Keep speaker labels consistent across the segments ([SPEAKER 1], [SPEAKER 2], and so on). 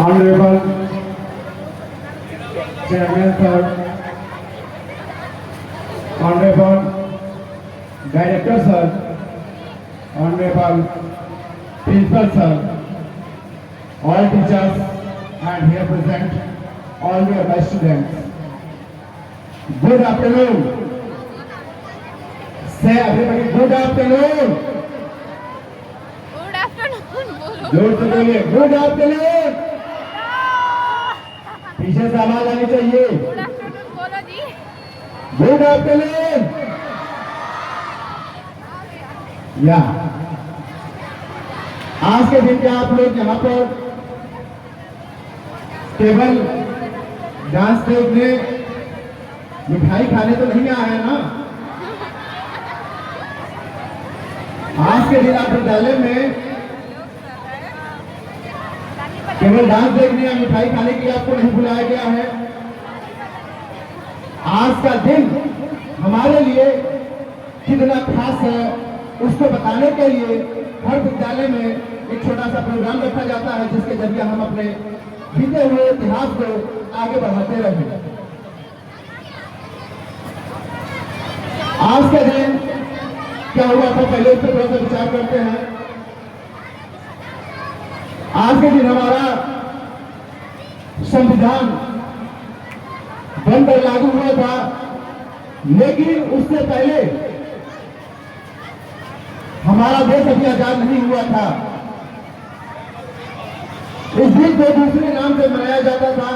[SPEAKER 1] Honorable Chairman Sir, Honorable Director Sir, Honorable Principal Sir, all teachers and here present all the students. Good afternoon. Say everybody good afternoon.
[SPEAKER 2] Good afternoon बोलो।
[SPEAKER 1] जोर से बोलिए good afternoon. पीछे से आवाज आनी चाहिए।
[SPEAKER 2] गुड आफ्टरनून बोलो जी।
[SPEAKER 1] Good afternoon. या आज के दिन क्या आप लोग यहाँ पर केवल डांस देखने मिठाई खाने तो नहीं आए ना। आज के दिन आप विद्यालय में केवल डांस देखने या मिठाई खाने के लिए आपको नहीं बुलाया गया है। आज का दिन हमारे लिए कितना खास है उसको बताने के लिए हर विद्यालय में एक छोटा सा प्रोग्राम रखा जाता है जिसके जरिए हम अपने बीते हुए इतिहास को आगे बढ़ाते रहें। आज का दिन क्या हुआ था पहले उस पर थोड़ा सा विचार करते हैं। आज के दिन हमारा संविधान बनकर लागू हुआ था, लेकिन उससे पहले हमारा देश अभी आजाद नहीं हुआ था। इस दिन को दूसरे नाम से मनाया जाता था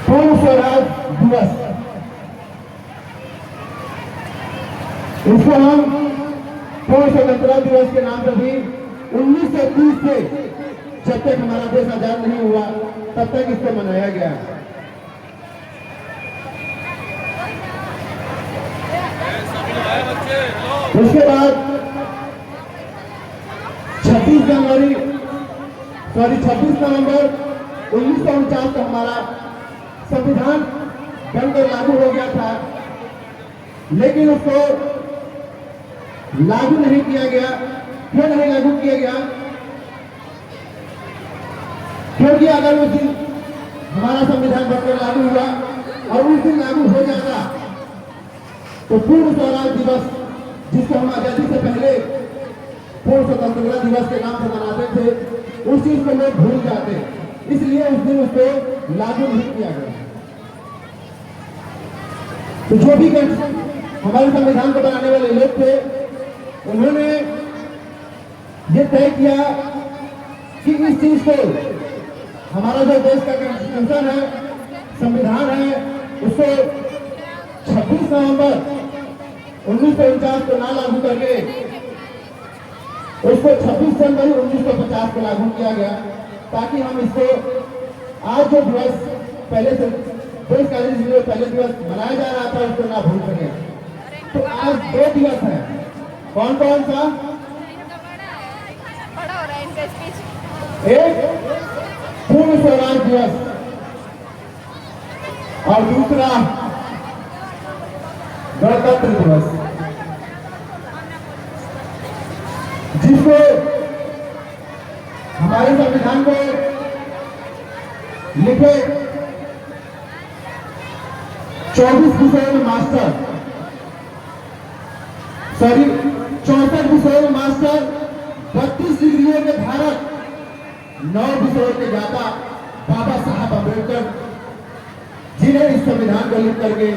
[SPEAKER 1] पूर्ण स्वराज दिवस। इसको हम पूर्ण स्वतंत्रता दिवस के नाम से भी 1930 से जब तक हमारा देश आजाद नहीं हुआ तब तक इसको मनाया गया। उसके बाद 26 नवंबर 1949 को हमारा संविधान बनकर लागू हो गया था, लेकिन उसको लागू नहीं किया गया। क्यों नहीं लागू किया गया? क्योंकि अगर उस दिन हमारा संविधान बनकर लागू हुआ और उस दिन लागू हो जाता तो पूर्ण स्वराज दिवस, जिसको हम आजादी से पहले पूर्ण स्वतंत्रता दिवस के नाम से मनाते थे, उस चीज को लोग भूल जाते। इसलिए उस दिन उसको लागू नहीं किया गया। तो जो भी हमारे संविधान को बनाने वाले लोग थे, उन्होंने ये तय किया कि इस चीज को हमारा जो देश का कॉन्स्टिट्यूशन है, संविधान है, उसको 26 नवंबर 1949 को ना लागू करके उसको 26 जनवरी 1950 को लागू किया गया, ताकि हम इसको आज जो दिवस पहले से देश का पहले दिवस मनाया जा रहा था उसको ना भूल सके। तो आज 2 दिवस है। कौन कौन सा?
[SPEAKER 2] बड़ा हो रहा है इनका स्पीच।
[SPEAKER 1] एक पूर्ण स्वराज दिवस और दूसरा गणतंत्र दिवस, जिसको हमारे संविधान को लिखे 24 विषयों में मास्टर, 64 विषयों में मास्टर, 32 डिग्रियों के धारक, 9 विषयों के ज्ञाता बाबा साहब अम्बेडकर, जिन्हें इस संविधान को लिख करके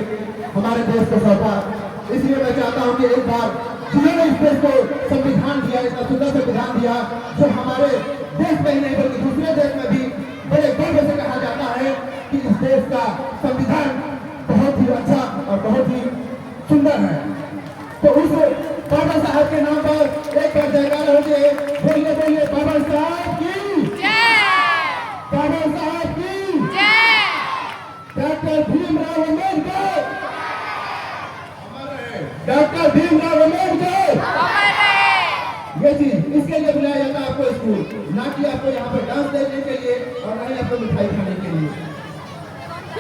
[SPEAKER 1] हमारे देश को सौंपा। इसलिए मैं चाहता हूं कि एक बार जिन्होंने इस देश को संविधान दिया, इतना सुंदर संविधान दिया, जो हमारे देश में ही नहीं बल्कि दूसरे देश में भी बड़े गर्व से कहा जाता है कि इस देश का संविधान बहुत ही अच्छा और बहुत ही सुंदर है। तो उस बाबा साहब के नाम पर एक बार जयकार हो जाए। बोलिए बोलिए बाबा साहब की
[SPEAKER 2] जय,
[SPEAKER 1] बाबा साहब की
[SPEAKER 2] जय,
[SPEAKER 1] डॉक्टर भीमराव अम्बेडकर, डॉक्टर भीमराव अम्बेडकर। ये चीज इसके लिए बुलाया जाता है आपको स्कूल, ना कि आपको यहाँ पर डांस देखने के लिए और ना ही आपको मिठाई खाने के लिए।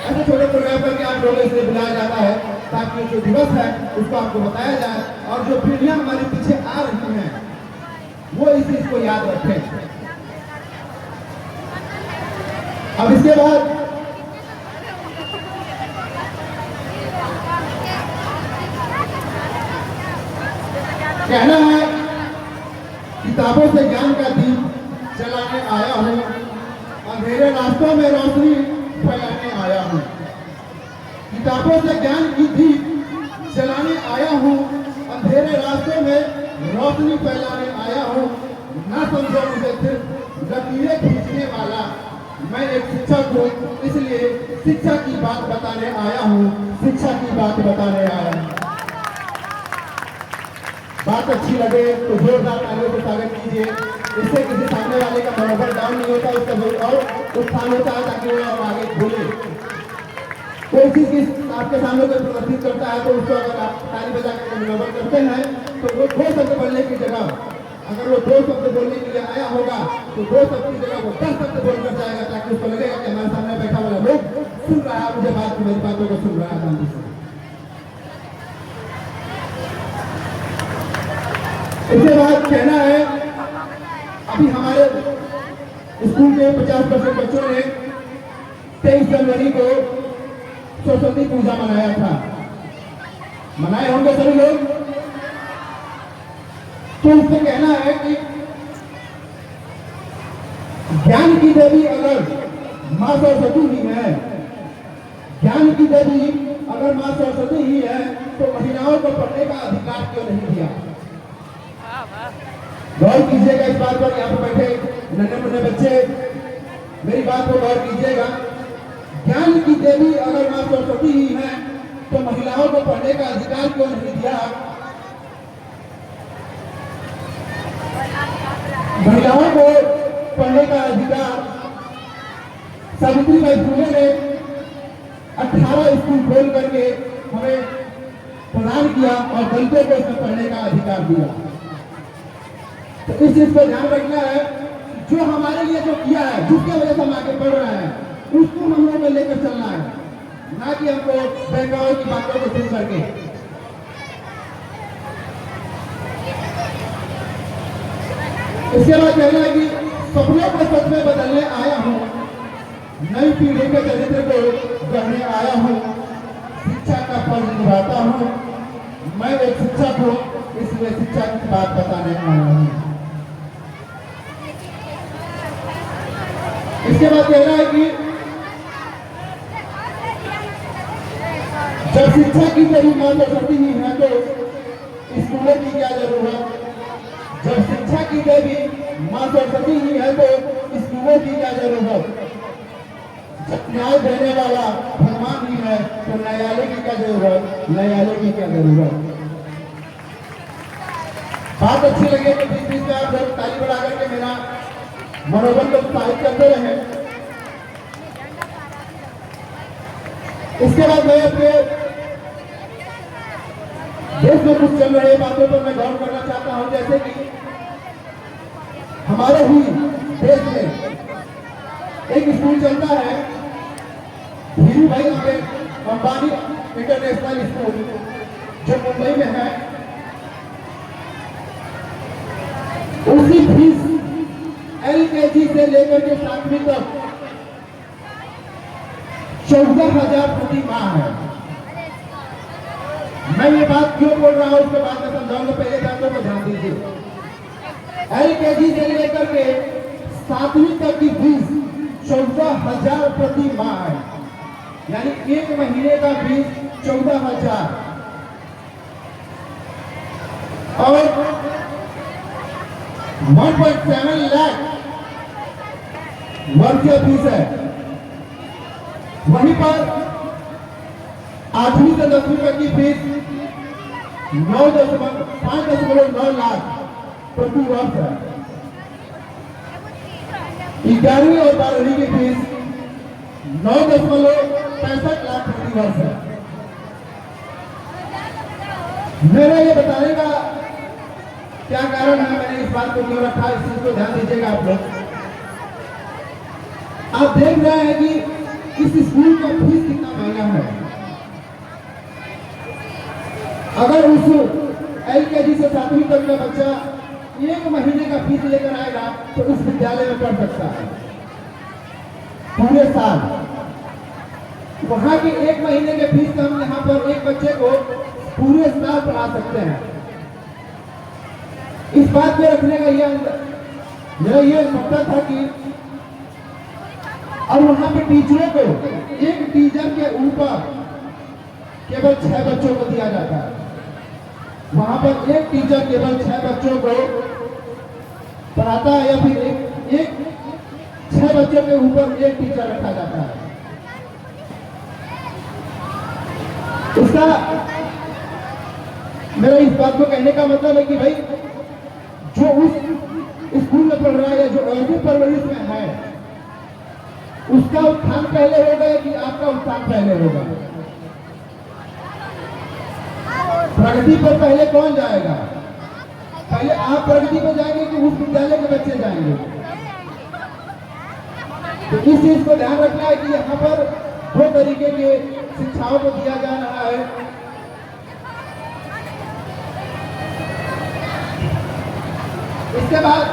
[SPEAKER 1] ऐसे छोटे प्रोग्राम करके आप लोगों से बुलाया जाता है ताकि जो दिवस है उसको आपको बताया जाए और जो पीढ़ियां हमारे पीछे आ रही हैं वो इस चीज को याद रखें। अब इसके बाद कहना है, किताबों से ज्ञान का दीप जलाने आया हूं, अंधेरे रास्तों में रोशनी फैलाने आया हूं। किताबों से ज्ञान की दीप जलाने आया हूं, अंधेरे रास्तों में रोशनी फैलाने आया हूं। ना समझो मुझे सिर्फ लकीरें खींचने वाला, मैं एक शिक्षक हूँ, इसलिए शिक्षा की बात बताने आया हूँ, शिक्षा की बात बताने आया हूँ। बात अच्छी लगे तो जोरदार तालियों से स्वागत कीजिए। इससे किसी सामने वाले का मनोबल डाउन नहीं होता, उसका और उत्थान होता है ताकि वो और आगे बोले। कोई चीज की आपके सामने कोई प्रदर्शित करता है तो उसको अगर आप ताली बजा कर मनोबल करते हैं तो वो 2 शब्द बोलने की जगह, अगर वो 2 शब्द बोलने के लिए आया होगा तो 2 शब्द की जगह वो 10 शब्द बोलकर जाएगा, ताकि उसको लगेगा कि हमारे सामने बैठा वाला लोग सुन रहा है, मुझे मेरी बातों को सुन रहा है। इसके बाद कहना है, अभी हमारे स्कूल के 50% बच्चों ने 23 जनवरी को सरस्वती पूजा मनाया था। मनाए होंगे सभी लोग। तो उससे कहना है कि ज्ञान की देवी अगर मां सरस्वती ही है, ज्ञान की देवी अगर मां सरस्वती ही है, तो महिलाओं को पढ़ने का अधिकार क्यों नहीं दिया? गौर कीजिएगा इस बात पर। यहाँ पर बैठे नन्हे मुन्ने बच्चे, मेरी बात को गौर कीजिएगा। ज्ञान की देवी अगर मां सरस्वती ही है, तो महिलाओं को पढ़ने का अधिकार क्यों नहीं दिया? महिलाओं को पढ़ने का अधिकार सावित्रीबाई फुले ने 18 स्कूल खोल करके हमें प्रदान किया और दलितों को इसमें पढ़ने का अधिकार दिया। तो इस चीज को ध्यान रखना है, जो हमारे लिए जो किया है, जिसके वजह से हम आगे बढ़ रहे हैं, उसको हम लोगों को लेकर चलना है, ना कि हमको बहकावे की बातों को सुन करके। इसके बाद कहना है कि सपनों को सच में बदलने आया हूँ, नई पीढ़ी के चरित्र को गढ़ने आया हूँ, शिक्षा का फर्ज निभाता हूँ, मैं एक शिक्षक हूँ, इसलिए शिक्षा की बात बताने आया हूँ। इसके बाद कहना है कि जब शिक्षा की देवी मां सरस्वती ही है तो स्कूलों की क्या जरूरत? जब शिक्षा की देवी मां सरस्वती ही है तो स्कूलों की क्या जरूरत? जब न्याय देने वाला भगवान ही है तो न्यायालय की क्या जरूरत? न्यायालय की क्या जरूरत? बात अच्छी लगे तो बीच बीच में आप लोग ताली बजा करके मेरा मनोबल को उत्साहित करते रहे। इसके बाद मैं अपने देश में कुछ चल रहे बातों पर मैं गौर करना चाहता हूं, जैसे कि हमारे ही देश में एक स्कूल चलता है, धीरू भाई अंबानी इंटरनेशनल स्कूल, जो मुंबई में है। उसकी फीस LKG से लेकर के 7वीं तक 14,000 प्रति माह है। मैं ये बात क्यों बोल रहा हूं उसके बाद में समझाऊंगा, पहले बातों को ध्यान दीजिए। LKG से लेकर के 7वीं तक की फीस 14,000 प्रति माह है, यानी एक महीने का फीस 14,000 और 1.7 लाख वर्षीय फीस है। वहीं पर 8वीं से 10वीं तक की फीस 5.9 लाख प्रति वर्ष है। 11वीं और 12वीं की फीस 9.65 लाख प्रति वर्ष है। मेरा ये बताने का क्या कारण है, मैंने इस बात को क्यों रखा, इस चीज को ध्यान दीजिएगा आप लोग। आप देख रहे हैं कि इस स्कूल का फीस कितना महंगा है। अगर उस LKG से 7वीं तक का बच्चा एक महीने का फीस लेकर आएगा तो उस विद्यालय में पढ़ सकता है। पूरे साल। वहां के 1 महीने के फीस हम यहाँ पर एक बच्चे को पूरे साल पढ़ा सकते हैं। इस बात को रखने का मेरा ये मकसद था कि और वहां पे टीचरों को एक टीचर के ऊपर केवल 6 बच्चों को दिया जाता है। वहां पर एक टीचर केवल 6 बच्चों को पढ़ाता है या फिर एक 6 बच्चों के ऊपर एक टीचर रखा जाता है। उसका मेरा इस बात को कहने का मतलब है कि भाई जो उस स्कूल में पढ़ रहा है या जो अर्ली परवरिश में है उसका उत्थान पहले होगा या कि आपका उत्थान पहले होगा? प्रगति पर पहले कौन जाएगा? पहले आप प्रगति पर जाएंगे कि उस विद्यालय के बच्चे जाएंगे? तो इस चीज को ध्यान रखना है कि यहाँ पर 2 तरीके के शिक्षाओं को दिया जा रहा है। इसके बाद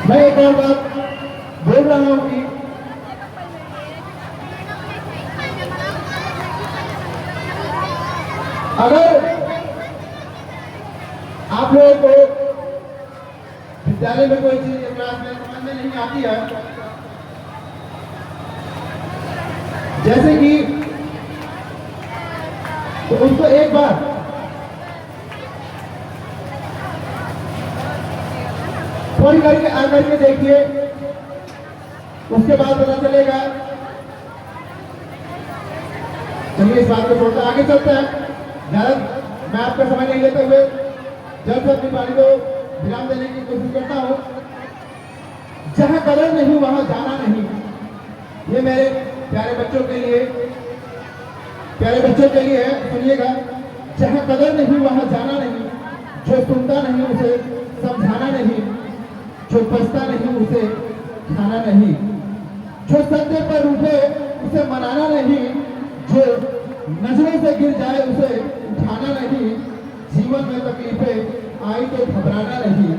[SPEAKER 1] मैं एक और बात बोल रहा हूं कि अगर आप लोगों को विद्यालय में कोई चीज क्लास में समझ में नहीं आती है, जैसे कि तो उसको एक बार फोन करके आकर के देखिए, उसके बाद पता चलेगा। चलिए इस बात को छोड़कर आगे चलते हैं। ज्यादा मैं आपका समय नहीं लेते हुए जल्द से अपनी बारी को विराम देने की कोशिश करता हूँ। जहां कदर नहीं वहां जाना नहीं, ये मेरे प्यारे बच्चों के लिए है। सुनिएगा, जहां कदर नहीं वहां जाना नहीं, जो सुनता नहीं उसे समझाना नहीं, जो बचता नहीं उसे खाना नहीं, जो सत्य पर रूठे उसे मनाना नहीं, जो नजरों से गिर जाए उसे उठाना नहीं, जीवन में तकलीफें आई तो घबराना नहीं,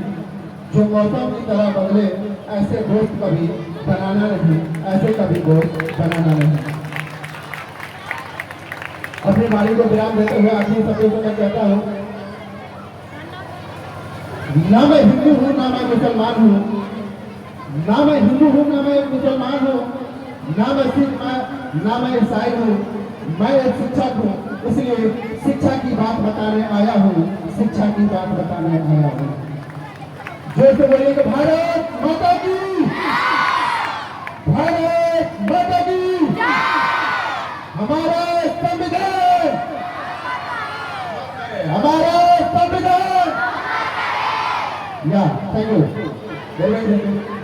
[SPEAKER 1] जो मौसम की तरह बदले ऐसे दोस्त कभी बनाना नहीं, ऐसे कभी दोस्त बनाना नहीं। अपनी वाणी को विराम देते हुए आखिरी शब्दों को मैं कहता हूँ, ना मैं हिंदू हूँ ना मैं मुसलमान हूँ, ना मैं हिंदू हूँ ना मैं मुसलमान हूँ, ना मैं सिख ना मैं ईसाई हूँ, मैं एक शिक्षक हूँ। इसलिए शिक्षा की बात बताने आया हूँ, शिक्षा की बात बताने आया हूँ। जोर से बोलिए कि भारत माता की, भारत माता की, हमारा संविधान, हमारा संविधान। Yeah, thank you. Very, very, thank you.